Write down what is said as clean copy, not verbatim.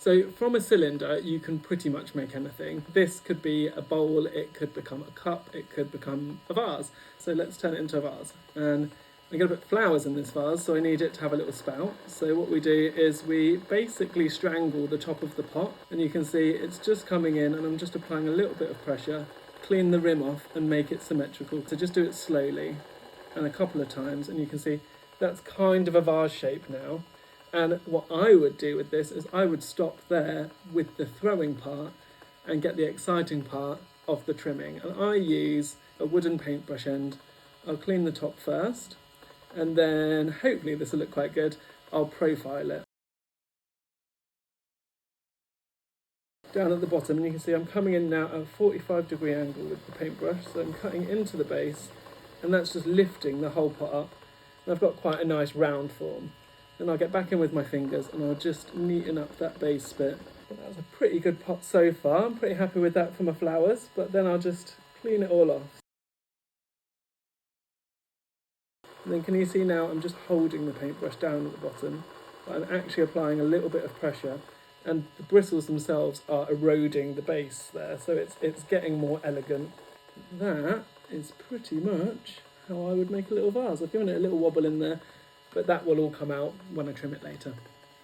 So from a cylinder, you can pretty much make anything. This could be a bowl, it could become a cup, it could become a vase. So let's turn it into a vase. And I'm going to put flowers in this vase, so I need it to have a little spout. So what we do is we basically strangle the top of the pot, and you can see it's just coming in, and I'm just applying a little bit of pressure, clean the rim off and make it symmetrical. So just do it slowly and a couple of times, and you can see that's kind of a vase shape now. And what I would do with this is I would stop there with the throwing part and get the exciting part of the trimming. And I use a wooden paintbrush end. I'll clean the top first, and then hopefully this will look quite good. I'll profile it. Down at the bottom, and you can see I'm coming in now at a 45-degree angle with the paintbrush. So I'm cutting into the base, and that's just lifting the whole pot up. And I've got quite a nice round form. Then I'll get back in with my fingers and I'll just neaten up that base bit. That's a pretty good pot so far. I'm pretty happy with that for my flowers, but then I'll just clean it all off. And then can you see now I'm just holding the paintbrush down at the bottom, but I'm actually applying a little bit of pressure, and the bristles themselves are eroding the base there, so it's getting more elegant. That is pretty much how I would make a little vase. I've given it a little wobble in there, but that will all come out when I trim it later.